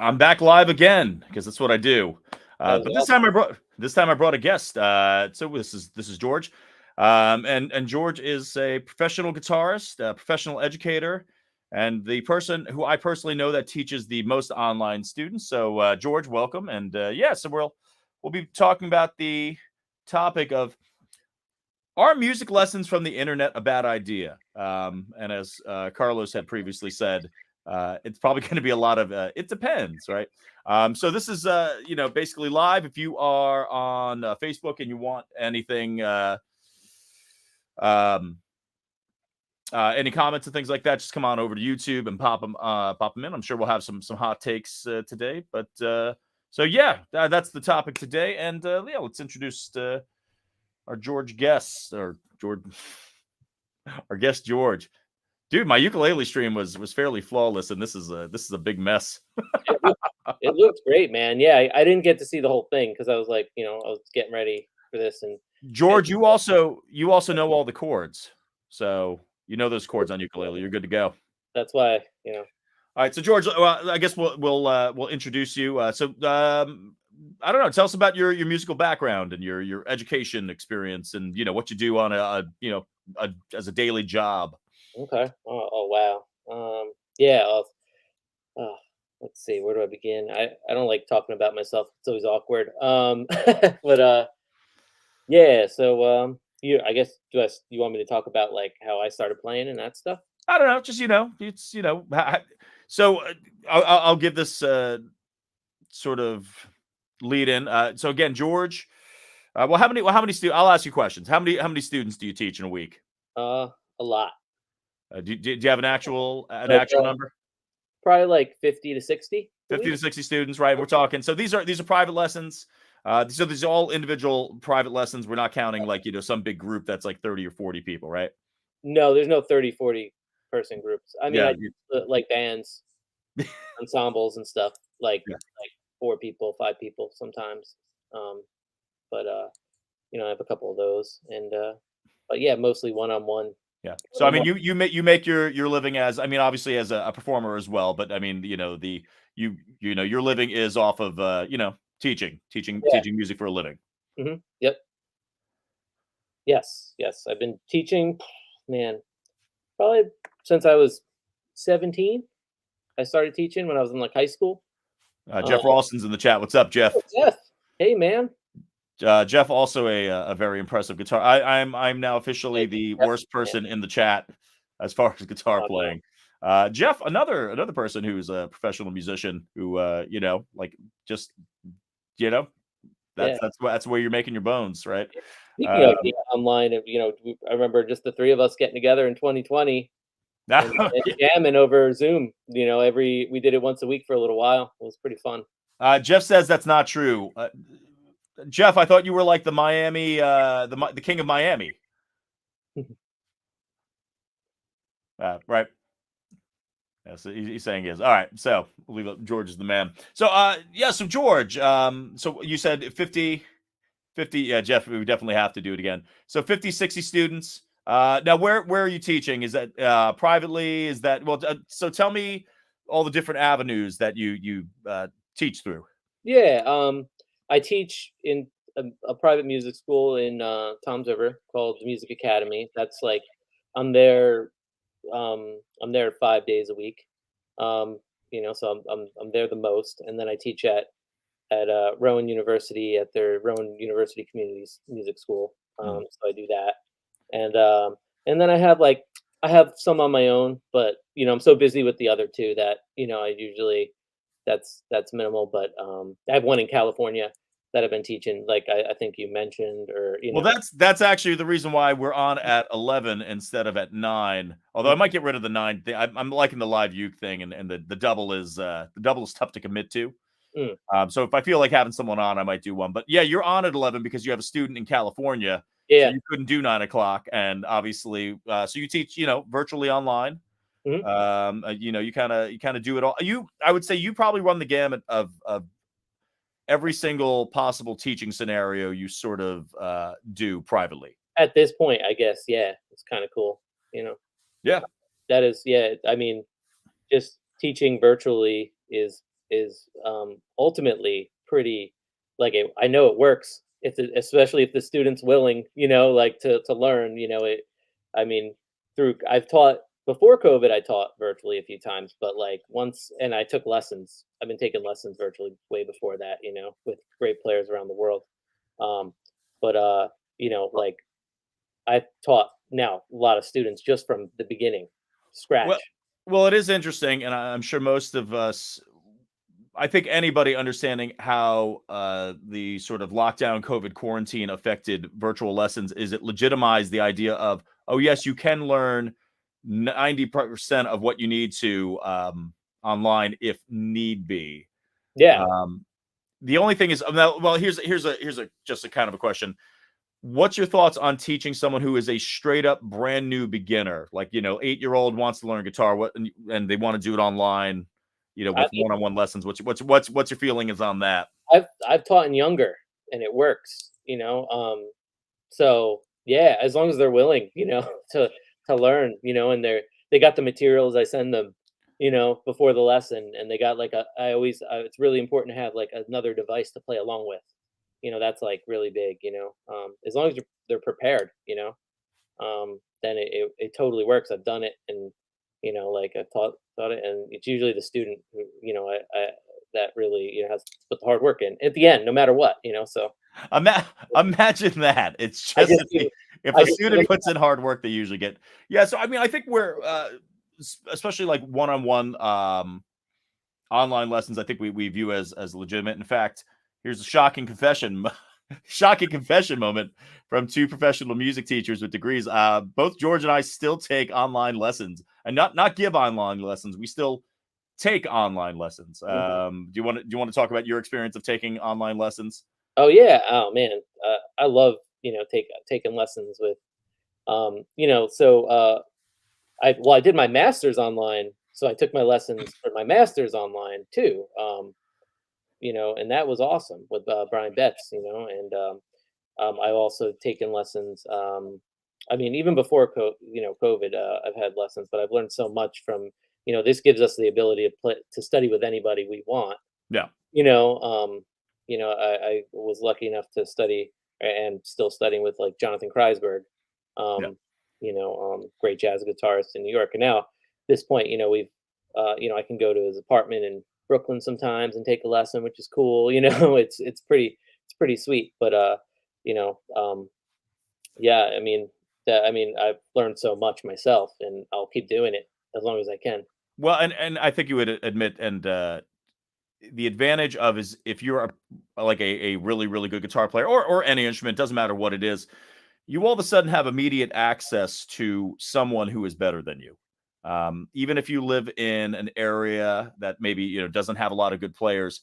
I'm back live again because that's what I do. But this Awesome. time I brought a guest. So this is George, and George is a professional guitarist, a professional educator, and the person who I personally know that teaches the most online students. So George, welcome, and so we'll be talking about the topic of, are music lessons from the internet a bad idea? And as Carlos had previously said, it's probably going to be a lot of it depends, right? So this is basically live. If you are on Facebook and you want anything, um, any comments and things like that, just come on over to YouTube and pop them in. I'm sure we'll have some hot takes today. But that's the topic today. And let's introduce our George guest, or George, our guest George. Dude, my ukulele stream was fairly flawless, and this is a big mess. It looks great, man. Yeah, I didn't get to see the whole thing because I was like, I was getting ready for this, and George, you also know all the chords, so you know those chords on ukulele. You're good to go. that's why, All right, so George, well, I guess we'll introduce you. I don't know. Tell us about your musical background and your education experience, and what you do on as a daily job. Okay. Oh wow. Yeah. Uh, let's see. Where do I begin? I don't like talking about myself. It's always awkward. But yeah. So I guess you want me to talk about like how I started playing and that stuff? I don't know. Just it's so I'll give this sort of lead in. So again, George. Well, how many students? I'll ask you questions. How many students do you teach in a week? A lot. Do you have an actual Like, number? probably like 50 to 60 a 50 week. to 60 students, right? We're talking. So these are private lessons. So these are all individual private lessons. We're not counting like some big group that's like 30 or 40 people, right? No, there's no 30, 40 person groups. I mean, Yeah. I like bands, ensembles and stuff, Yeah. like 4 people, 5 people sometimes. Um, but I have a couple of those, and but yeah, mostly one-on-one. Yeah. So I mean, One-on-one. you make your living as, I mean, obviously as a performer as well, but I mean, your living is off of Yeah. teaching music for a living. Yep. Yes. Yes. I've been teaching, man, probably since I was 17. I started teaching when I was in like high school. Uh, Jeff Ralston's in the chat. What's up, Jeff? Jeff, hey man. Jeff also a very impressive guitar. I'm now officially Thank you, the Jeff, worst man. person in the chat as far as guitar Oh no. playing. Jeff, another person who's a professional musician who like just you know Yeah. that's where you're making your bones, right? Speaking of Um, being online, I remember just the 3 of us getting together in 2020 and jamming over Zoom. We did it once a week for a little while. It was pretty fun. Jeff says that's not true. Jeff, I thought you were like the Miami, the king of Miami, right? Yeah, so he's saying he is. All right, so we'll leave it. George is the man. So so George, so you said 50. Yeah, Jeff, we definitely have to do it again. So 50, 60 students. Now where are you teaching? Is that privately? Is that, well? So tell me all the different avenues that you teach through. Yeah, I teach in a private music school in Toms River called the Music Academy. That's like I'm there. I'm there 5 days a week. So I'm there the most, and then I teach at Rowan University at their Rowan University Communities Music School. Mm. So I do that, and and then I have some on my own, but I'm so busy with the other two that I usually that's minimal. But I have one in California that I've been teaching, like I think you mentioned, or Well, that's actually the reason why we're on at 11 instead of at 9. Although I might get rid of the 9 thing. I'm liking the live uke thing, and the double is tough to commit to. Mm, So if I feel like having someone on, I might do one. But yeah, you're on at 11 because you have a student in California, so yeah. you couldn't do 9 o'clock. And obviously, so you teach, virtually online. Mhm. You kind of do it all. I would say you probably run the gamut of every single possible teaching scenario you sort of do privately. At this point, I guess, yeah, it's kind of cool. You know, Yeah. that is, yeah. I mean, just teaching virtually is is ultimately pretty like I know it works if especially if the student's willing, like to learn. I mean, I've taught before COVID. I taught virtually a few times, but like once, and I took lessons. I've been taking lessons virtually way before that, with great players around the world. Um, but like I've taught now a lot of students just from the beginning, Well, scratch. well, it is interesting, and I'm sure most of us, I think anybody understanding how the sort of lockdown COVID quarantine affected virtual lessons is it legitimized the idea of, oh, yes, you can learn 90% of what you need to online if need be. Yeah, Um, the only thing is, well, here's a just a kind of a question. What's your thoughts on teaching someone who is a straight up brand new beginner, like 8-year-old wants to learn guitar, and they want to do it online, I with one-on-one lessons? What's your feelings on that? I've taught in younger, and it works, so, yeah, as long as they're willing, to learn, and they got the materials I send them, before the lesson, and they got, like, it's really important to have, like, another device to play along with, that's, like, really big, as long as they're prepared, then it totally works. I've done it, and, like, I've taught it, and it's usually the student who, I that really, has to put the hard work in at the end, no matter what, so Imagine that. It's I just just give if I a just give student it puts in hard work, they usually get. Yeah. So I mean, I think we're especially like one-on-one online lessons. I think we view as legitimate. In fact, here's a shocking confession. Shocking confession moment from two professional music teachers with degrees. Both George and I still take online lessons, and not give online lessons. We still take online lessons. Mhm. Do you want to talk about your experience of taking online lessons? Oh, yeah. Oh, man. I love, taking lessons with, so, I did my master's online, so I took my lessons for my master's online too, and that was awesome with, Brian Betts, and, I've also taken lessons, I mean, even before COVID, I've had lessons, but I've learned so much from, this gives us the ability to study with anybody we want. Yeah, You know, um, I was lucky enough to study and still studying with like Jonathan Kreisberg, yeah. great jazz guitarist in New York. And now at this point, I can go to his apartment in Brooklyn sometimes and take a lesson, which is cool. It's pretty sweet. But you know, um, yeah, I've learned so much myself, and I'll keep doing it as long as I can. Well, and I think you would admit, and the advantage of is if you're like a really really good guitar player or any instrument, doesn't matter what it is, you all of a sudden have immediate access to someone who is better than you. Even if you live in an area that maybe doesn't have a lot of good players,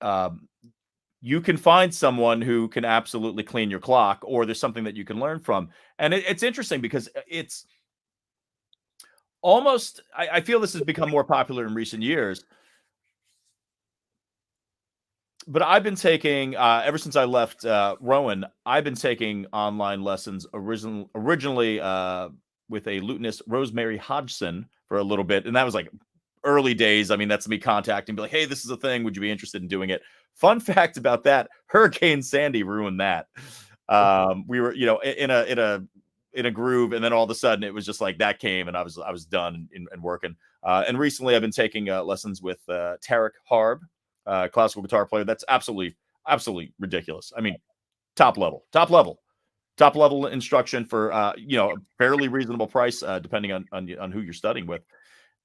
um, you can find someone who can absolutely clean your clock, or there's something that you can learn from. And it's interesting because it's almost, I feel this has become more popular in recent years, but I've been taking ever since I left Rowan. I've been taking online lessons originally with a lutenist, Rosemary Hodgson, for a little bit, and that was like early days. I mean, that's me contacting, be like, "Hey, this is a thing. Would you be interested in doing it?" Fun fact about that: Hurricane Sandy ruined that. We were, in a groove, and then all of a sudden, it was just like that came, and I was done and working. And recently, I've been taking lessons with Tarek Harb, classical guitar player. That's absolutely ridiculous. I mean, top level instruction for a fairly reasonable price, depending on who you're studying with.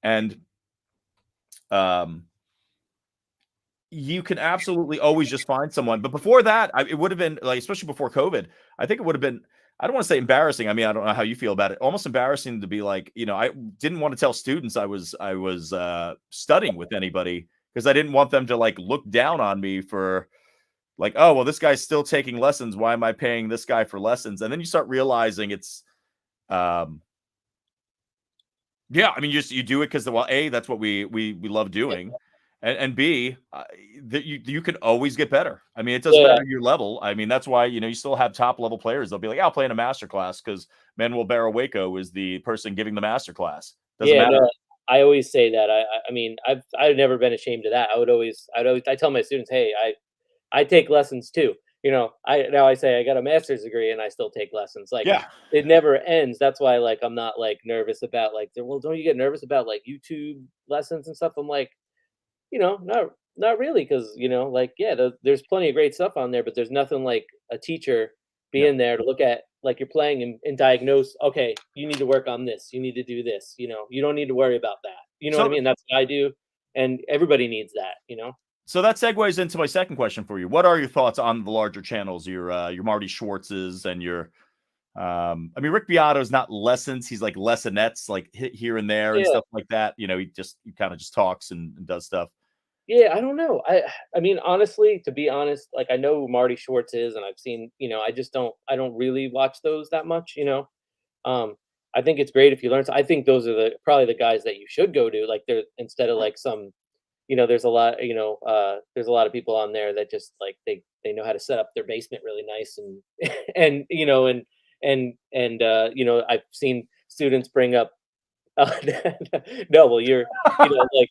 And um you can absolutely always just find someone. But before that, it would have been like, especially before COVID, I think it would have been, I don't want to say embarrassing. I mean, I don't know how you feel about it. Almost embarrassing to be like, I didn't want to tell students I was studying with anybody, because I didn't want them to like look down on me for like, oh, well, this guy's still taking lessons. Why am I paying this guy for lessons? And then you start realizing it's, um, yeah, I mean, you do it because, well, A, that's what we love doing, and B, that you can always get better. I mean, it doesn't Yeah, matter your level. I mean, that's why you still have top level players. They'll be like, "I'll play in a master class," because Manuel Barrowaco is the person giving the master class. Doesn't yeah, matter. no, I always say that. I mean, I've never been ashamed of that. I tell my students, hey, I take lessons too. I say I got a master's degree and I still take lessons. Like Yeah. it never ends. That's why like I'm not like nervous about like well, don't you get nervous about like YouTube lessons and stuff? I'm like, not really, because like yeah, there's plenty of great stuff on there, but there's nothing like a teacher Yeah. being there to look at like you're playing and diagnose. Okay, you need to work on this. You need to do this. You don't need to worry about that. You know what I So mean? That's what I do, and everybody needs that. so that segues into my second question for you. What are your thoughts on the larger channels, your Marty Schwartz's and your I mean, Rick Beato's not lessons, he's like lessonettes, like here and there and Yeah, stuff like that. He kind of just talks and does stuff. yeah. I don't know. I mean, honestly, to be honest, like I know who Marty Schwartz is, and I've seen. I don't really watch those that much. Um, I think it's great if you learn. I think those are probably the guys that you should go to. Like they're instead of like some, there's a lot, there's a lot of people on there that just like they know how to set up their basement really nice and and I've seen students bring up. Uh, no, well, like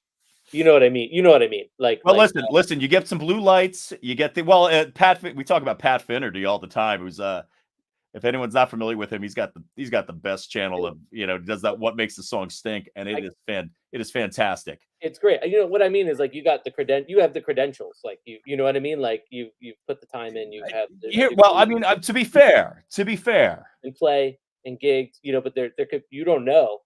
you know what I mean. You know what I mean. Well, listen, you get some blue lights, you get we talk about Pat Finnerty all the time, who's if anyone's not familiar with him, he's got the best channel of, does that what makes the song stink, and I, it is fantastic. it's great. What I mean is like you have the credentials. Like you know what I mean. Like you've put the time in. You have the Here, well, I degree mean, to be fair, and play and gigs. But there could you don't know.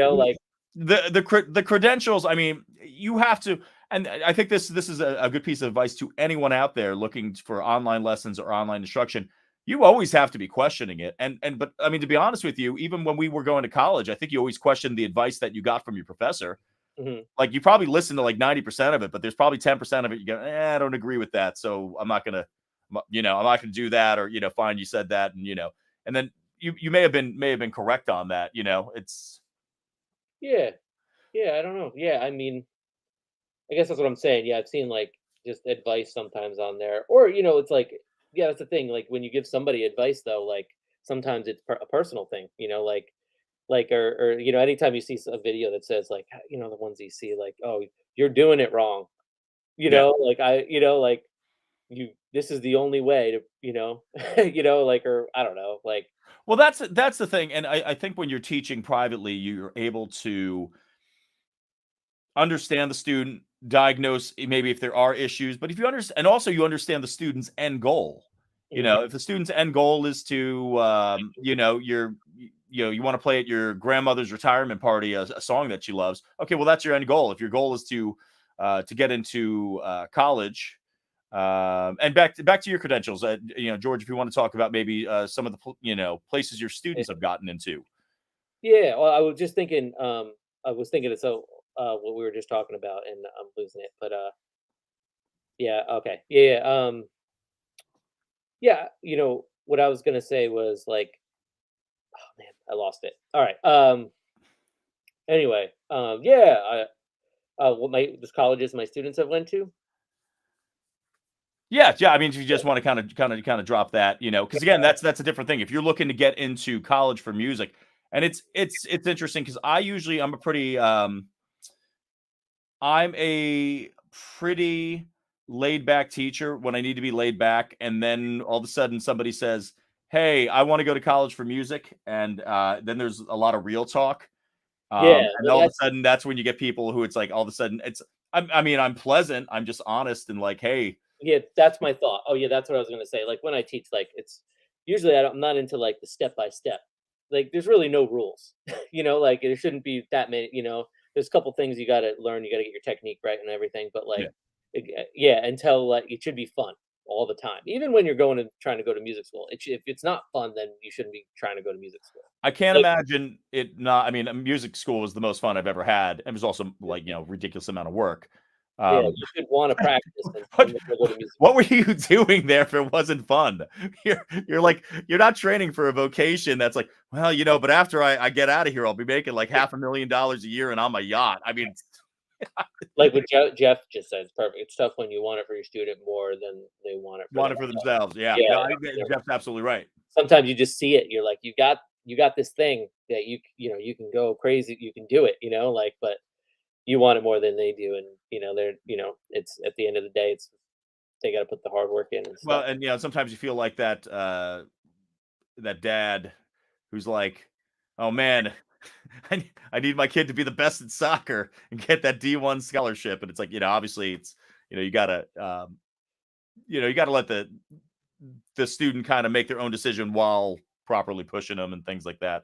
Like the credentials, I mean, you have to, and I think this is a good piece of advice to anyone out there looking for online lessons or online instruction. You always have to be questioning it, but I mean, to be honest with you, even when we were going to college, I think you always questioned the advice that you got from your professor. mhm. Like you probably listen to like 90% of it, but there's probably 10% of it you go, I don't agree with that, so I'm not gonna do that, or fine, you said that, and then you may have been correct on that. It's Yeah, yeah. I don't know. Yeah, I mean, I guess that's what I'm saying. Yeah, I've seen like just advice sometimes on there, or it's like, yeah, that's the thing. Like when you give somebody advice, though, like sometimes it's a personal thing. Or anytime you see a video that says like, the ones you see like, oh, you're doing it wrong. yeah. Like like this is the only way to, like, or I don't know, like, Well, that's the thing, and I think when you're teaching privately, you're able to understand the student, diagnose maybe if there are issues, but if you understand, and also you understand the student's end goal. mhm, If the student's end goal is to, you want to play at your grandmother's retirement party a song that she loves. Okay, well that's your end goal. If your goal is to get into college, and back to your credentials, George, if you want to talk about maybe some of the places your yeah, students have gotten into. yeah. Well, I was thinking of what we were just talking about, and I'm losing it, but yeah, okay, yeah, yeah, yeah. What I was gonna say was like, oh man, I lost it. All right. Anyway, yeah, what my this colleges my students have went to. Yeah, yeah. I mean, if you just want to kind of drop that, because again, that's a different thing. If you're looking to get into college for music, and it's interesting because I'm a pretty laid back teacher when I need to be laid back, and then all of a sudden somebody says, "Hey, I want to go to college for music," and then there's a lot of real talk, Yeah, and well, all of a sudden that's when you get people who it's like all of a sudden I mean, I'm pleasant, I'm just honest and like, hey, yeah, that's my thought. Oh, yeah, that's what I was gonna say. Like when I teach, like it's usually I'm not into like the step by step. Like there's really no rules. Like there shouldn't be that many. There's a couple things you got to learn. You got to get your technique right and everything. But yeah. like, yeah, until like it should be fun all the time. Even when you're going and trying to go to music school, if it's not fun, then you shouldn't be trying to go to music school. I can't Like, imagine it not. I mean, music school was the most fun I've ever had. It was also like, ridiculous amount of work. yeah, Um, you should want to practice but and go to music what school. were you doing there if it wasn't fun? You're like, you're not training for a vocation that's like, well, but after I get out of here, I'll be making like $500,000 a year and on my yacht. I mean, Like what Jeff just said, it's perfect. It's tough when you want it for your student more than they want it for want it for themselves. themselves. Yeah. Yeah, No, you know, Jeff's absolutely right. sometimes you just see it. You're like, you got you got this thing that you can go crazy, you can do it, like, but you want it more than they do, and they're it's at the end of the day, it's they got to put the hard work in and Well, stuff. and sometimes you feel like that dad who's like, "Oh man, I need my kid to be the best at soccer and get that D1 scholarship." And it's like, obviously it's, you gotta, you gotta let the student kind of make their own decision while properly pushing them and things like that.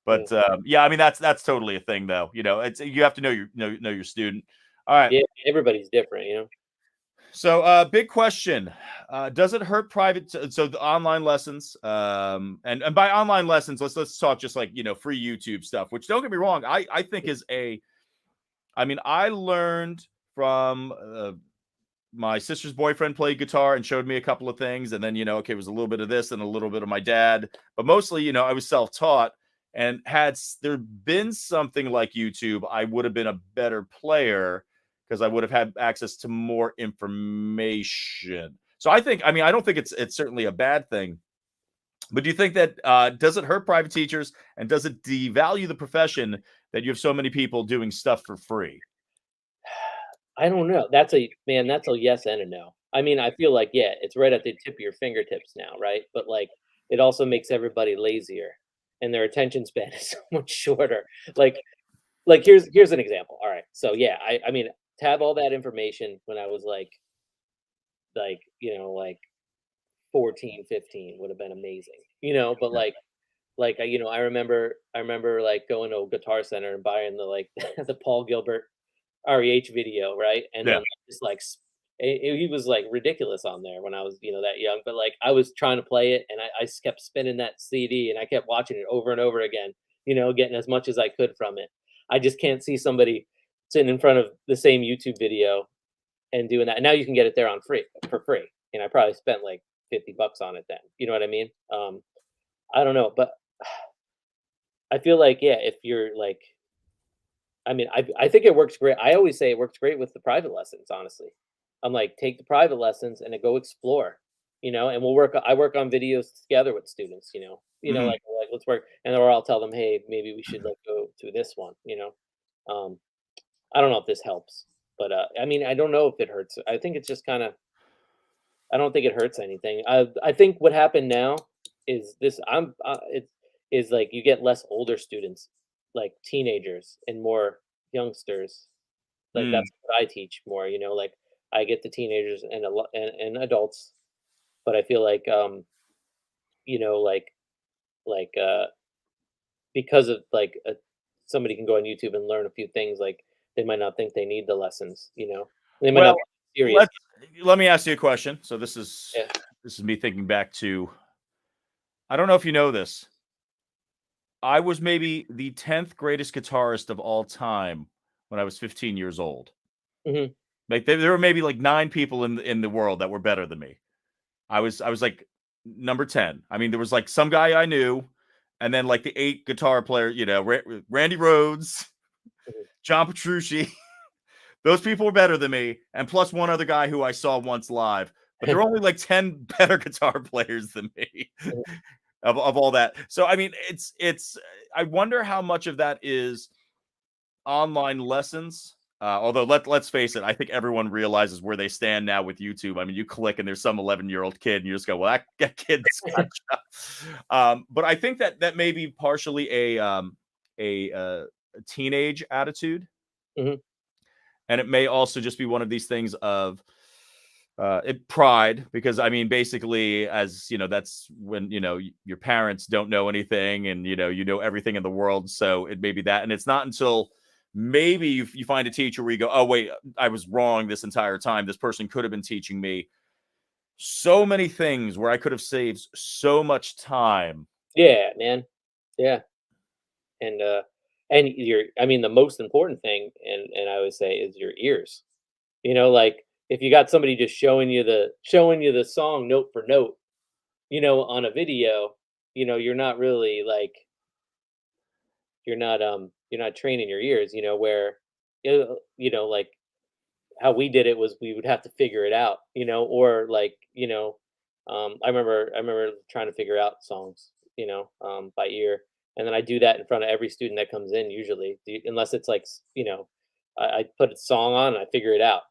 Yeah, But yeah, I mean that's totally a thing though. It's you have to know your student. All right. yeah, everybody's different. So, big question. Does it hurt private? So the online lessons, and by online lessons, let's talk just like free YouTube stuff. Which don't get me wrong, I think is a. I mean, I learned from my sister's boyfriend played guitar and showed me a couple of things, and then okay, it was a little bit of this and a little bit of my dad, but mostly I was self taught. And had there been something like YouTube, I would have been a better player because I would have had access to more information. So I mean, I don't think it's certainly a bad thing. But do you think that does it hurt private teachers and does it devalue the profession that you have so many people doing stuff for free? I don't know. That's a yes and a no. I mean, I feel like, yeah, it's right at the tip of your fingertips now, right? But like, it also makes everybody lazier, and their attention span is so much shorter. Like, here's an example. All right, so yeah, I mean, to have all that information when I was like 14, 15 would have been amazing, but I remember like going to a Guitar Center and buying the like the Paul Gilbert REH video, right? And Yeah. then just like he was like ridiculous on there when I was that young, but like I was trying to play it, and I kept spinning that CD, and I kept watching it over and over again, getting as much as I could from it. I just can't see somebody sitting in front of the same YouTube video and doing that. And now you can get it there on free for free. And I probably spent like $50 on it then. You know what I mean? I don't know, but I feel like, yeah, if you're like, I mean, I think it works great. I always say it works great with the private lessons, honestly. I'm like, take the private lessons and then go explore, and I work on videos together with students, Mhm. like let's work, and or I'll tell them, hey, maybe we should like go to this one. Um, I don't know if this helps, but I mean, I don't know if it hurts. I think it's just kind of, I don't think it hurts anything. I think what happened now is this. It is like you get less older students, like teenagers, and more youngsters. Like Mm. that's what I teach more. Like I get the teenagers and a lot and adults, but I feel like you know, like like because of like somebody can go on YouTube and learn a few things. Like they might not think they need the lessons. They might not Well, be serious. let me ask you a question. So Yeah. this is me thinking back to I don't know if you know this. I was maybe the 10th greatest guitarist of all time when I was 15 years old. Hmm. Like there were maybe like 9 people in the world that were better than me. I was like number 10. I mean, there was like some guy I knew and then like the 8 guitar player, Randy Rhodes, Hmm. John Petrucci. Those people were better than me, and plus one other guy who I saw once live. But there are only like 10 better guitar players than me of all that. So I mean, it's I wonder how much of that is online lessons. Although let's face it, I think everyone realizes where they stand now with YouTube. I mean, you click and there's some 11-year-old kid, and you just go, "Well, that kid's gotcha." But I think that may be partially a teenage attitude, Hmm. and it may also just be one of these things of pride, because I mean, basically, as that's when your parents don't know anything, and you know everything in the world. So it may be that, and it's not until maybe you find a teacher where you go, oh wait, I was wrong this entire time. This person could have been teaching me so many things where I could have saved so much time. Yeah, man. Yeah. And I mean, the most important thing, and I would say, is your ears. Like if you got somebody just showing you the song note for note, on a video, you're not really like, you're not training your ears, where like how we did it was we would have to figure it out, or like, I remember trying to figure out songs, by ear. and then I do that in front of every student that comes in usually, unless it's like, I put a song on and I figure it out,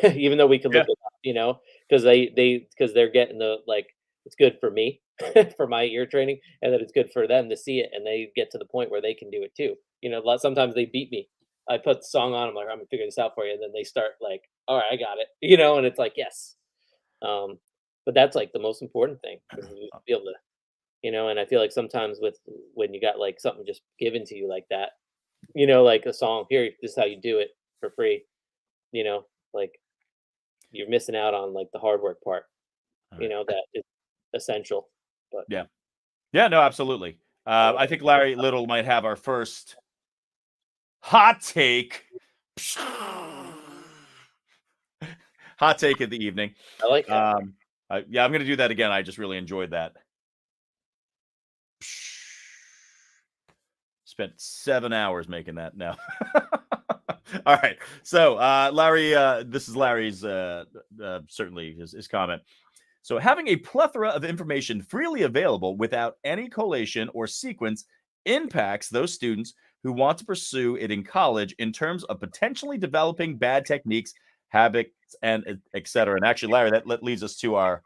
even though we can look Yeah. it up, because because they're getting the like it's good for me for my ear training, and then it's good for them to see it, and they get to the point where they can do it too. Sometimes they beat me. I put the song on, I'm like, I'm gonna figure this out for you, and then they start like, all right, I got it, and it's like, yes. Um, but that's like the most important thing is to be able to, and I feel like sometimes when you got like something just given to you like that, like a song, here, this is how you do it for free, you know, like you're missing out on like the hard work part, All right. that is essential. But Yeah. Yeah. No, absolutely. yeah, I think Larry Little might have our first hot take. Hot take of the evening. I like that. Yeah, I'm going to do that again. I just really enjoyed that. Spent 7 hours making that now. All right. So, Larry, this is Larry's certainly his comment. So, having a plethora of information freely available without any collation or sequence impacts those students who want to pursue it in college in terms of potentially developing bad techniques, habits, and et cetera. And actually, Larry, that leads us to our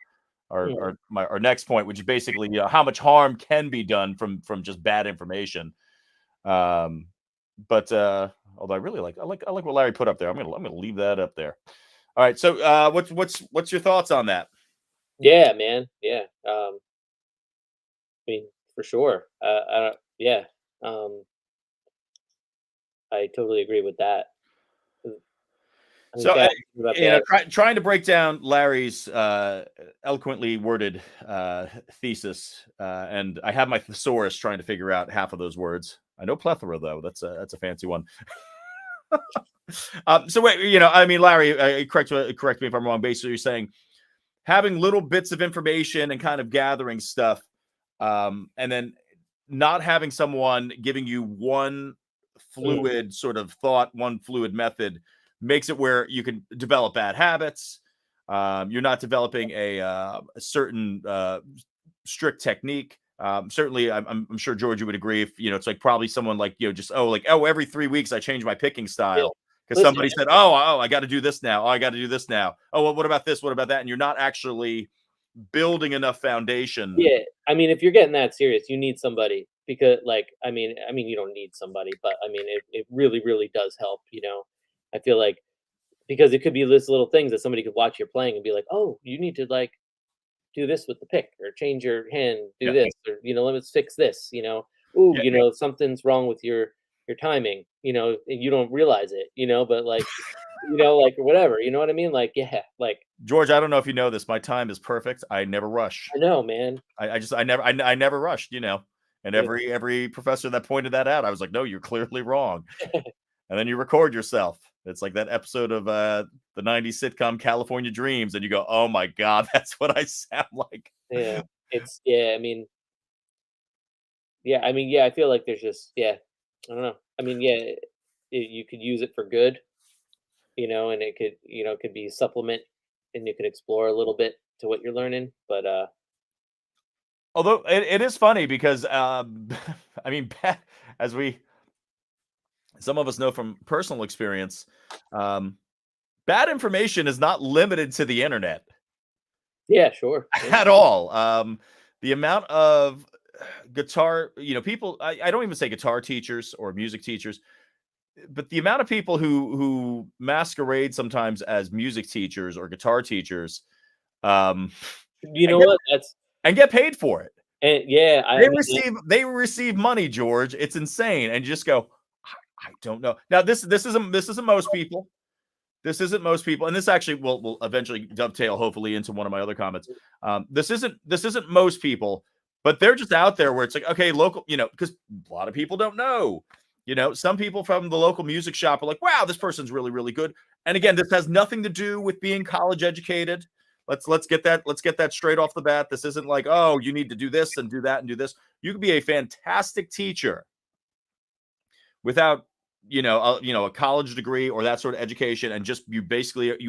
Hmm. our next point, which is basically how much harm can be done from just bad information. But although I like what Larry put up there. I'm gonna leave that up there. All right. So what's your thoughts on that? Yeah, man. Yeah. I mean, for sure. I don't, yeah. Um, I totally agree with that. 'Cause, I mean, So bad about bad. trying to break down Larry's eloquently worded thesis, and I have my thesaurus trying to figure out half of those words. I know plethora though. That's a fancy one. So wait, I mean, Larry, correct me if I'm wrong. Basically, you're saying having little bits of information and kind of gathering stuff, and then not having someone giving you one Mm, fluid sort of thought, one fluid method makes it where you can develop bad habits. You're not developing a certain strict technique. Certainly, I'm sure George you would agree. If it's like probably someone like just every 3 weeks I change my picking yeah. style because Listen, somebody said oh I got to do this now. Oh, I got to do this now. Oh, well, what about this? What about that? And you're not actually building enough foundation. yeah, I mean, if you're getting that serious, you need somebody because, like, I mean, you don't need somebody, but I mean, it really, really does help. I feel like because it could be this little things that somebody could watch your playing and be like, oh, you need to like do this with the pick or change your hand, do Yeah, this, or let's fix this. Ooh, yeah, something's wrong with your timing. And you don't realize it. But like, like or whatever. You know what I mean? Like, yeah, like George. I don't know if you know this. My time is perfect. I never rush. I know, man. I never rushed. And Yeah. every professor that pointed that out, I was like, no, you're clearly wrong. And then you record yourself. It's like that episode of the '90s sitcom California Dreams, and you go, "Oh my god, that's what I sound like." Yeah. It's yeah, I mean, yeah, I mean, yeah, I feel like there's just yeah, I don't know. I mean, yeah, you could use it for good, and it could be supplement and you could explore a little bit to what you're learning, but Although it is funny because I mean, as we some of us know from personal experience, um, bad information is not limited to the internet yeah, sure. Yeah. at all. The amount of guitar, people, I don't even say guitar teachers or music teachers, but the amount of people who masquerade sometimes as music teachers or guitar teachers, um, You and know get what? That's and get paid for it. and yeah, I mean, They receive money, George. It's insane, and you just go, I don't know. Now this isn't most people. This isn't most people, and this actually will eventually dovetail, hopefully, into one of my other comments. This isn't most people, but they're just out there where it's like, okay, local, because a lot of people don't know. Some people from the local music shop are like, wow, this person's really, really good. And again, this has nothing to do with being college educated. Let's get that straight off the bat. This isn't like, oh, you need to do this and do that and do this. You could be a fantastic teacher without a college degree or that sort of education, and just you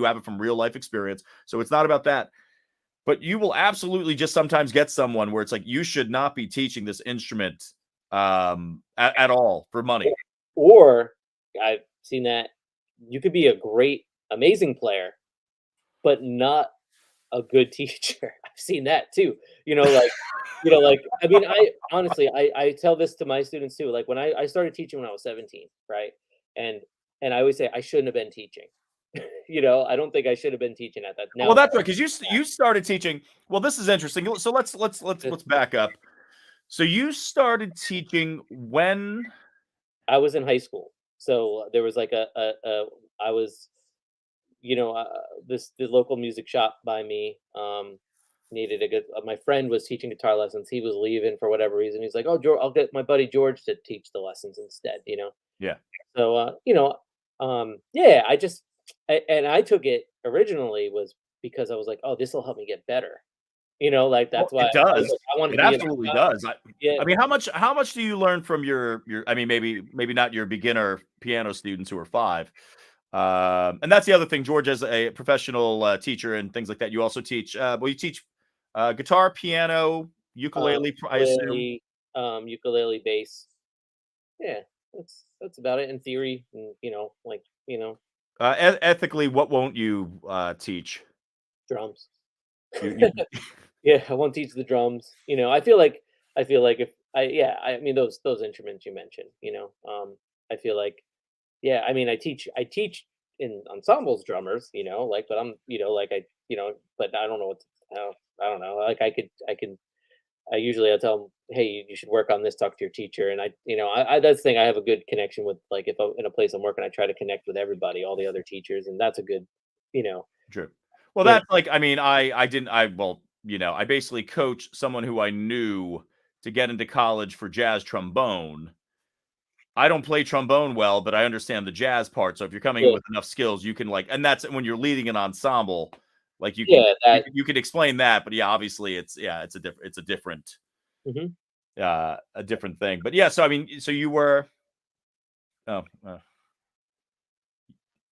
have it from real life experience. So it's not about that, but you will absolutely just sometimes get someone where it's like, you should not be teaching this instrument at all for money. Or I've seen that you could be a great, amazing player, but not a good teacher. I've seen that too. I mean, I honestly, I tell this to my students too. Like when I started teaching when I was 17, right? And and I always say I shouldn't have been teaching. I don't think I should have been teaching at that. Well, Now that's right, because you started teaching. Well, this is interesting. So let's back up. So you started teaching when? I was in high school, so there was like I was the local music shop by me needed a good. My friend was teaching guitar lessons. He was leaving for whatever reason. He's like, "Oh, George, I'll get my buddy George to teach the lessons instead." Yeah. So yeah, and I took it originally was because I was like, "Oh, this will help me get better." Like Well, that's why it I was does. like, I wanted It to be in absolutely the shop. does. Yeah, I mean, how much do you learn from your I mean, maybe not your beginner piano students who are 5. And that's the other thing, George, as a professional teacher and things like that, you also teach, well, you teach guitar, piano, ukulele, I assume. ukulele, bass. Yeah, that's about it in theory, and Ethically, what won't you teach? drums. You Yeah, I won't teach the drums. I feel like if I yeah, I mean those instruments you mentioned. I feel like yeah, I mean I teach in ensembles drummers. But I'm like but I don't know I don't know. Like I usually I tell them, hey, you should work on this. Talk to your teacher, and I that's the thing. I have a good connection with like if I'm in a place I'm working, I try to connect with everybody, all the other teachers, and that's a good, you know, True. Well, yeah, that's like, I mean, I didn't I well, I basically coached someone who I knew to get into college for jazz trombone. I don't play trombone well, but I understand the jazz part. So if you're coming in yeah, with enough skills, you can and that's when you're leading an ensemble, like you can yeah. you That can, you can explain that, but yeah, obviously it's hmm a different thing. But yeah, so I mean, so you were oh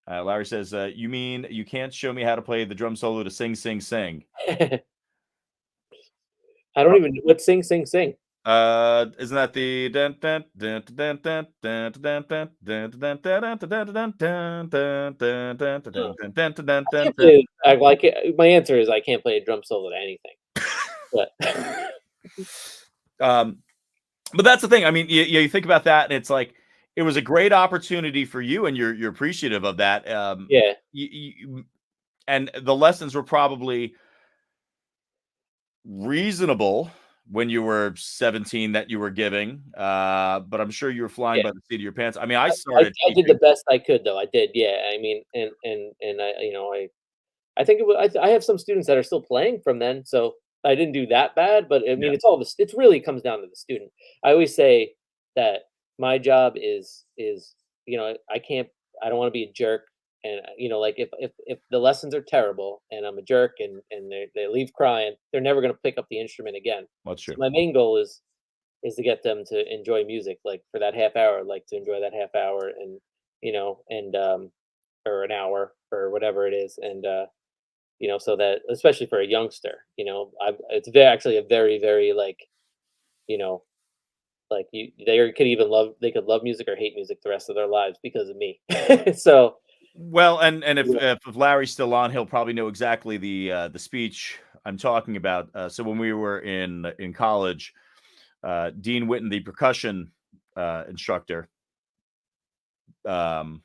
Larry says, you mean you can't show me how to play the drum solo to sing, sing, sing? I don't even what sing, sing, sing. Isn't that the dun dun dun dun dun dun dun dun dun dun dun dun dun dun dun dun dun Huh. dun dun dun dun I dun can't dun? play. I like it. My answer is I can't play a drum solo to anything. But Um, but that's the thing. I mean, you think about that, and it's like it was a great opportunity for you, and you're appreciative of that. yeah, And the lessons were probably reasonable when you were 17 that you were giving, but I'm sure you were flying yeah. by the seat of your pants. I mean, I I started I did the teaching. best I could though. I did. Yeah. I mean, and I think it was, I have some students that are still playing from then, so I didn't do that bad. But I Yeah, mean, it really comes down to the student. I always say that my job is I don't want to be a jerk, and like if the lessons are terrible and I'm a jerk and they leave crying, they're never going to pick up the instrument again. that's So true. my main goal is to get them to enjoy music, like for that half hour, like to enjoy that half hour and or an hour or whatever it is, and so that especially for a youngster, it's actually a very, very you know, like they could love music or hate music the rest of their lives because of me. So Well, and if yeah, if Larry's still on, he'll probably know exactly the speech I'm talking about. So when we were in college, Dean Witten, the percussion instructor, um,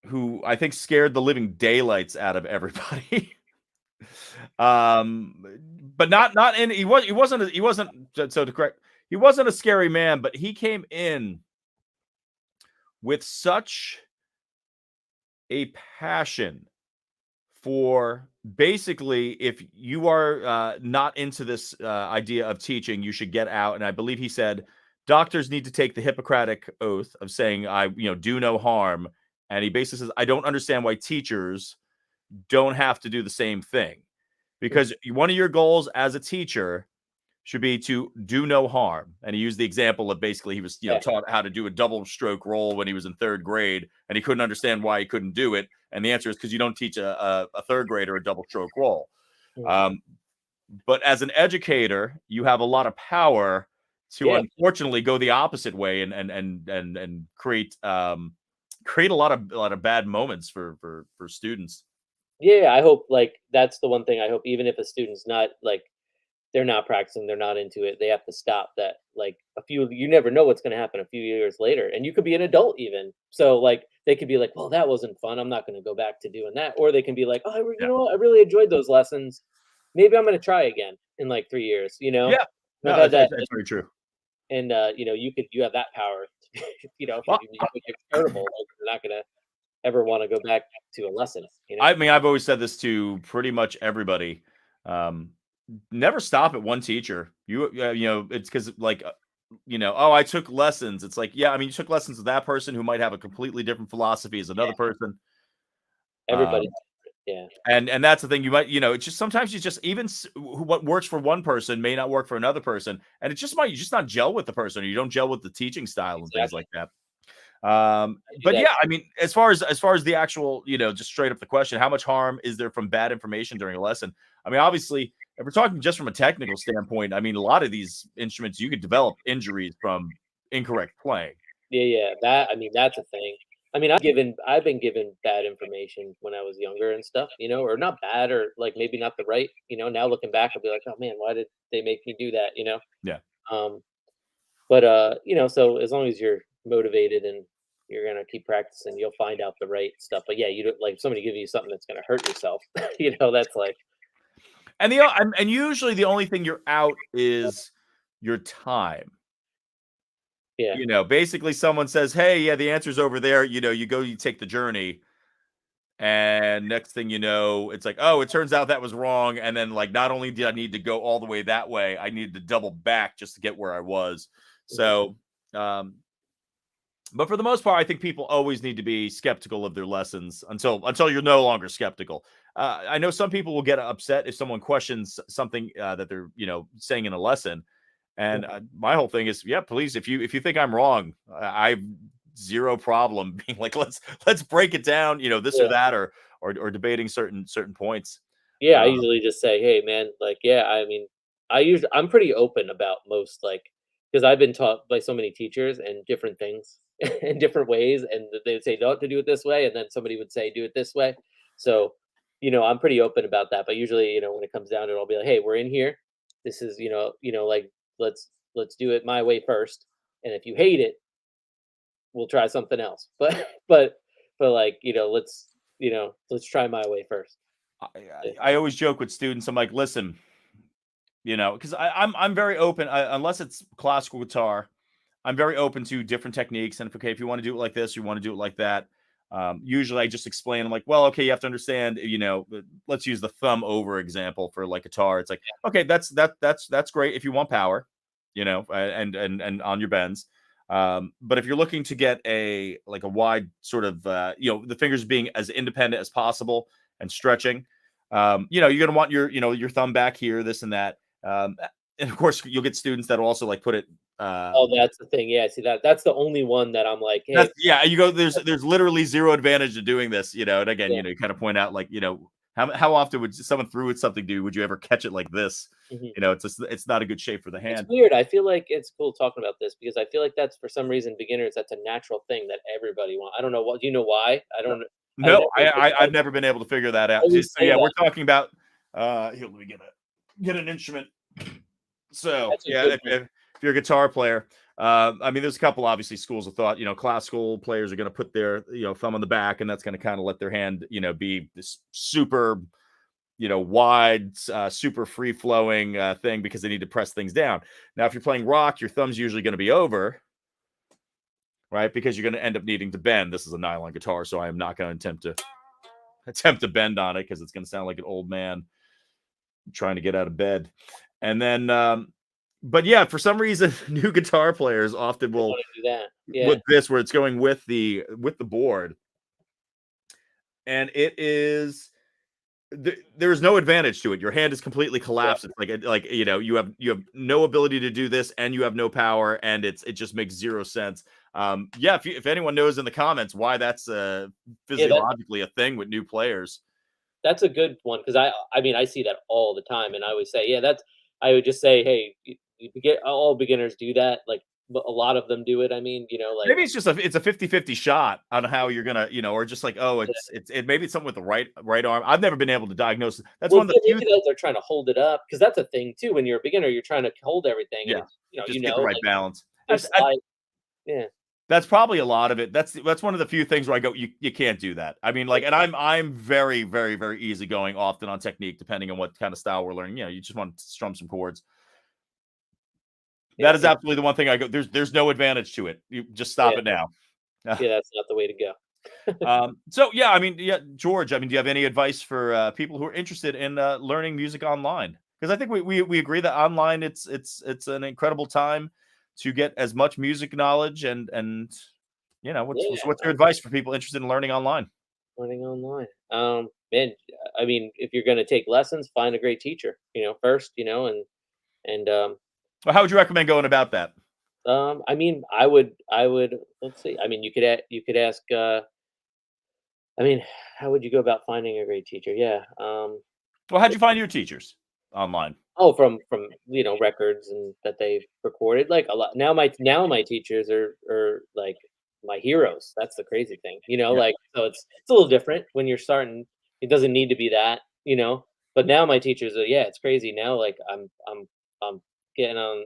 who I think scared the living daylights out of everybody. um, but not in he wasn't so to correct, he wasn't a scary man, but he came in with such a passion for basically if you are not into this idea of teaching, you should get out. And I believe he said doctors need to take the Hippocratic oath of saying I do no harm. And he basically says I don't understand why teachers don't have to do the same thing, because one of your goals as a teacher should be to do no harm. And he used the example of basically he was, yeah, taught how to do a double stroke roll when he was in third grade, and he couldn't understand why he couldn't do it. And the answer is because you don't teach a third grader a double stroke roll. mm, Um, But as an educator, you have a lot of power to Yeah. unfortunately go the opposite way and create a lot of bad moments for students. Yeah, I hope, like, that's the one thing I hope, even if a student's not, like, they're not practicing, they're not into it, they have to stop that, like, you never know what's gonna happen a few years later, and you could be an adult even. So, like, they could be like, "Well, that wasn't fun, I'm not gonna go back to doing that," or they can be like, "Oh, you Yeah. know what? I really enjoyed those lessons. Maybe I'm gonna try again in, like, 3 years," you know? Yeah. I've No, had that, that's very true. and, you have that power, if Well, you think it's terrible, like, you're not gonna ever wanna go back to a lesson, you know? I mean, I've always said this to pretty much everybody. Um, Never stop at one teacher. It's because like, oh, I took lessons. It's like, yeah, I mean, you took lessons with that person who might have a completely different philosophy as another Yeah, person. everybody. Um, Yeah, and that's the thing. You might, it's just sometimes you just even what works for one person may not work for another person, and it just might you just not gel with the person, or you don't gel with the teaching style and things exactly. like that. I do But that yeah, I too. mean, as far as the actual, just straight up the question, how much harm is there from bad information during a lesson? I mean, obviously, if we're talking just from a technical standpoint, I mean, a lot of these instruments you could develop injuries from incorrect playing. Yeah, yeah, I mean, that's a thing. I mean, I've been given bad information when I was younger and stuff, or not bad, or, like, maybe not the right, now looking back, I'll be like, "Oh, man, why did they make me do that?" Yeah. Um, but, so as long as you're motivated and you're gonna keep practicing, you'll find out the right stuff. But yeah, you don't, like, if somebody give you something that's gonna hurt yourself, that's like, And usually the only thing you're out is your time. yeah. Basically someone says, "Hey, yeah, the answer's over there." You go, you take the journey. And next thing you know, it's like, oh, it turns out that was wrong. And then, like, not only did I need to go all the way that way, I needed to double back just to get where I was. Mhm. So, um, but for the most part, I think people always need to be skeptical of their lessons until you're no longer skeptical. I know some people will get upset if someone questions something that they're saying in a lesson, and Mhm. my whole thing is, yeah, please, if you think I'm wrong, I've zero problem being like, let's break it down, this or Yeah. that, or debating certain points. Yeah, I Uh, usually just say, "Hey, man, like, yeah." I mean, I'm pretty open about most, like, because I've been taught by so many teachers and different things in different ways, and they would say, "Not to do it this way," and then somebody would say, "Do it this way." So, I'm pretty open about that. But usually, when it comes down to it, I'll be like, "Hey, we're in here. This is, like, let's do it my way first. And if you hate it, we'll try something else. But like, let's try my way first." I, Yeah. I always joke with students. I'm like, listen, because I'm very open, unless it's classical guitar. I'm very open to different techniques, and if you want to do it like this, you want to do it like that. Usually, I just explain. I'm like, well, okay, you have to understand. Let's use the thumb over example for like guitar. It's like, okay, that's great if you want power, and on your bends. But if you're looking to get a wide sort of the fingers being as independent as possible and stretching, you're gonna want your thumb back here, this and that. And of course, you'll get students that'll also like put it. Oh, that's the thing, yeah, see, that's the only one that I'm like, "Hey." That's yeah, you go there's literally zero advantage to doing this, and again, Yeah, you kind of point out like, how often would someone threw at something, would you ever catch it like this? mhm. It's not a good shape for the It's hand. weird, I feel like it's cool talking about this because I feel like that's for some reason beginners, that's a natural thing that everybody I don't know what, do you know why? No, I would no, never think I've never been able to figure that I out. So always say yeah, we're that. talking about here, let me get an instrument. So That's a yeah, good one. if you're a guitar player, I mean, there's a couple obviously schools of thought. Classical players are going to put their thumb on the back, and that's going to kind of let their hand be this super wide, super free flowing thing because they need to press things down. Now, if you're playing rock, your thumb's usually going to be over, right? Because you're going to end up needing to bend. This is a nylon guitar, so I am not going to attempt to bend on it because it's going to sound like an old man trying to get out of bed. And then, but yeah, for some reason, new guitar players often I will wanna do that. Yeah, with this where it's going with the board, and it is there's no advantage to it. Your hand is completely yeah. collapsed. It's like you have no ability to do this, and you have no power, and it just makes zero sense. Yeah, if anyone knows in the comments why that's Yeah, that physiologically a thing with new players. that's a good one because I mean, I see that all the time, and I always say, yeah, that's I would just say, "Hey, you begin all beginners do that," like, but a lot of them do it, I mean, like Maybe it's just it's a 50-50 shot on how you're gonna, or just like, oh, maybe it's something with the right arm. I've never been able to diagnose. That's well, one of the yeah, few. maybe they're trying to hold it up because that's a thing too, when you're a beginner, you're trying to hold everything, and Yeah, it's just get the right like, balance. there's slide yeah, That's probably a lot of it. That's one of the few things where I go, you can't do that. I mean, like, and I'm very, very, very easygoing often on technique, depending on what kind of style we're learning. You just want to strum some chords. That yeah, is absolutely the one thing I go. There's no advantage to it. You just yeah, stop it now. yeah, that's not the way to go. So yeah, I mean, yeah, George. I mean, do you have any advice for people who are interested in learning music online? Because I think we agree that online it's an incredible time to get as much music knowledge and Yeah, what's your advice for people interested in learning online? learning online. Man, I mean, if you're gonna take lessons, find a great teacher, first, and Well, how would you recommend going about that? I mean, I would let's see. I mean, you could ask. I mean, how would you go about finding a great teacher? Yeah. Well, how'd you find your teachers online? Oh, from records and that they've recorded. Like a lot now my teachers are like my heroes. That's the crazy thing. Yeah, Like so it's a little different when you're starting. It doesn't need to be that. But now my teachers are yeah, it's crazy now. Like I'm getting on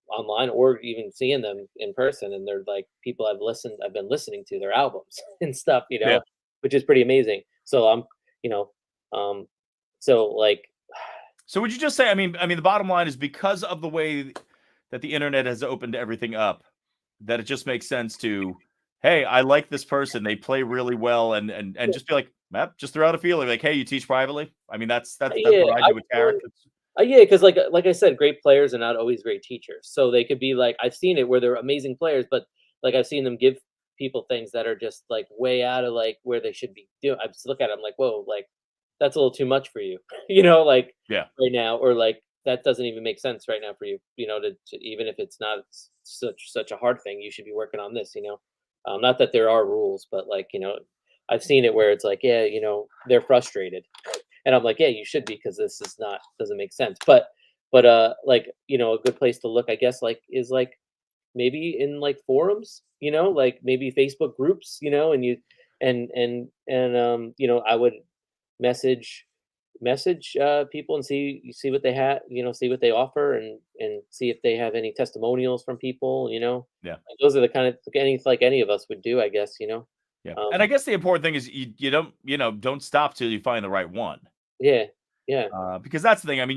online or even seeing them in person, and they're like people I've been listening to their albums and stuff. yeah. Which is pretty amazing. So you know um so like So would you just say, the bottom line is because of the way that the internet has opened everything up, that it just makes sense to, hey, I like this person. They play really well, and just be like, just throw out a feeling like, hey, you teach privately. I mean, that's yeah, what I I do with would go Tarek. yeah, because like I said, great players are not always great teachers. So they could be like I've seen it where they're amazing players, but like I've seen them give people things that are just like way out of like where they should be doing. I just look at them like, whoa, like that's a little too much for you, like Yeah, right now, or like that doesn't even make sense right now for you, to even if it's not such a hard thing, you should be working on this. Not that there are rules, but like I've seen it where it's like, yeah, they're frustrated and I'm like, yeah, you should be because this is not doesn't make sense. But like a good place to look, I guess, like is like maybe in like forums, like maybe Facebook groups, and you and I would message people and see what they have, see what they offer and see if they have any testimonials from people. yeah, Like, those are the kind of like any of us would do, I guess. yeah. Um, And I guess the important thing is you don't stop till you find the right one. yeah, yeah, Because that's the thing.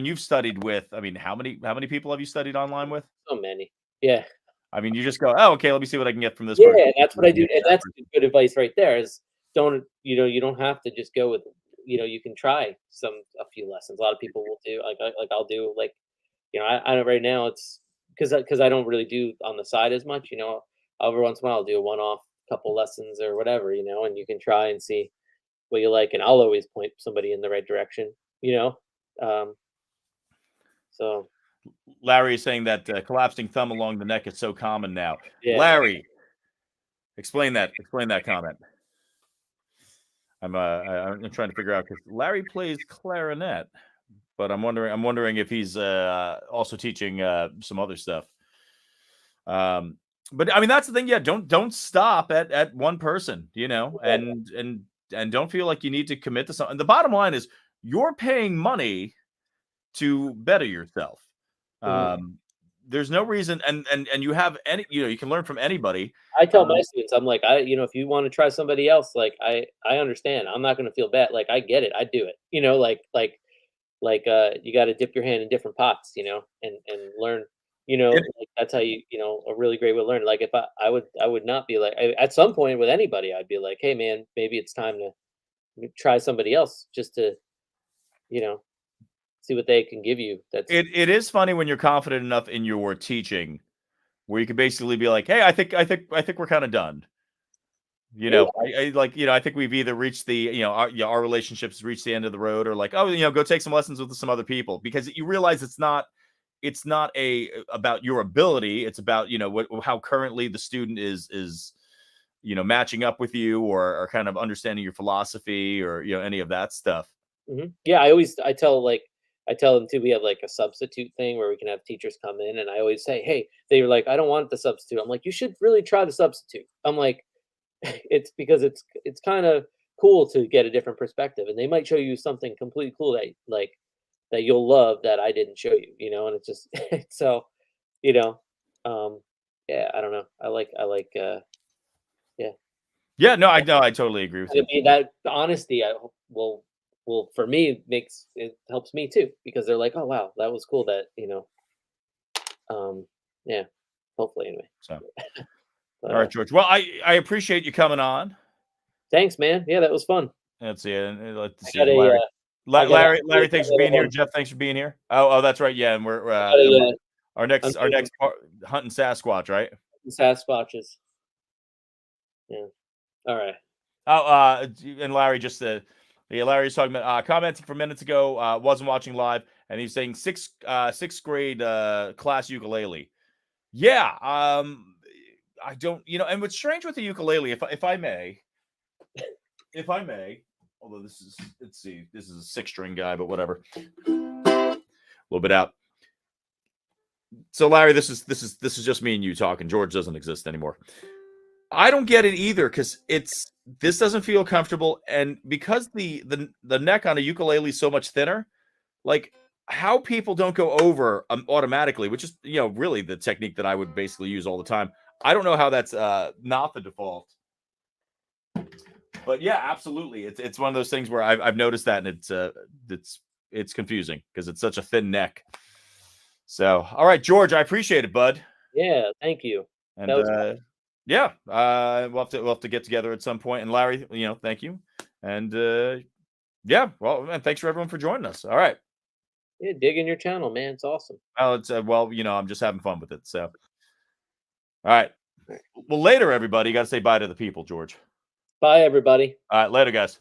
You've studied with. How many people have you studied online with? so many. Yeah. You just go, oh, okay, let me see what I can get from this Yeah, person. and that's What what I I can do, get from and that that's person. good advice right there is you don't have to just go with you can try a few lessons. A lot of people will do like I'll do like I know right now it's because I don't really do on the side as much. Every once in a while I'll do a one-off couple lessons or whatever, and you can try and see what you like, and I'll always point somebody in the right direction, you know. Um, so Larry is saying that collapsing thumb along the neck is so common now. yeah. Larry, explain that. Explain that comment. I'm trying to figure out because Larry plays clarinet, but I'm wondering if he's also teaching some other stuff. But that's the thing. Yeah, don't stop at one person, and don't feel like you need to commit to something. The bottom line is you're paying money to better yourself. Mhm. Um, there's no reason, and you have you can learn from anybody. I tell my Um, students, I'm like, if you want to try somebody else, like I understand. I'm not gonna feel bad. Like I get it. I do it. You got to dip your hand in different pots, and learn. it, Like that's how a really great way to learn. Like if I would not be like at some point with anybody, I'd be like, hey man, maybe it's time to try somebody else just to you know see what they can give you. That's it is funny when you're confident enough in your teaching where you can basically be like, hey, I think we're kind of done. yeah, I think we've either reached the, our relationships reached the end of the road, or like, oh, go take some lessons with some other people, because you realize it's not about your ability. It's about, how currently the student is matching up with you or kind of understanding your philosophy or any of that stuff. Yeah, I tell them too. We have like a substitute thing where we can have teachers come in, and I always say, "Hey," they were like, "I don't want the substitute." I'm like, "You should really try the substitute." I'm like, it's because it's kind of cool to get a different perspective, and they might show you something completely cool that you'll love that I didn't show you, and it's just so, you know, um, yeah, I don't know. Yeah, Yeah, no, I totally agree with and you. I mean that honesty, I hope will for me makes it helps me too because they're like, oh wow, that was cool that yeah, hopefully anyway. So, But all right, George. Well, I appreciate you coming on. thanks, man. Yeah, that was fun. Let's see. Let's I see. got a Larry, I got a Larry, thanks for being here. Jeff, thanks for being here. Oh, that's right. Yeah, and we're I got a our Untitled next part, hunting Sasquatch, right? Sasquatches. Yeah. All right. Oh, and Larry just yeah, Larry's talking about commenting from minutes ago. Wasn't watching live, and he's saying sixth grade class ukulele. Yeah, I don't, and what's strange with the ukulele, if I may, although let's see, this is a 6-string guy, but whatever, a little bit out. So Larry, this is just me and you talking. George doesn't exist anymore. I don't get it either because this doesn't feel comfortable, and because the neck on a ukulele is so much thinner, like how people don't go over automatically, which is really the technique that I would basically use all the time. I don't know how that's not the default, but yeah, absolutely, it's one of those things where I've noticed that, and it's confusing because it's such a thin neck. So, all right, George, I appreciate it, bud. Yeah. Thank you. And That was fun. yeah, we'll have to get together at some point. And Larry, thank you. And yeah, well, and thanks for everyone for joining us. All right. Yeah. Digging your channel, man. It's awesome. Well, it's I'm just having fun with it. So, all right. Well, later, everybody. You got to say bye to the people, George. Bye, everybody. All right, later, guys.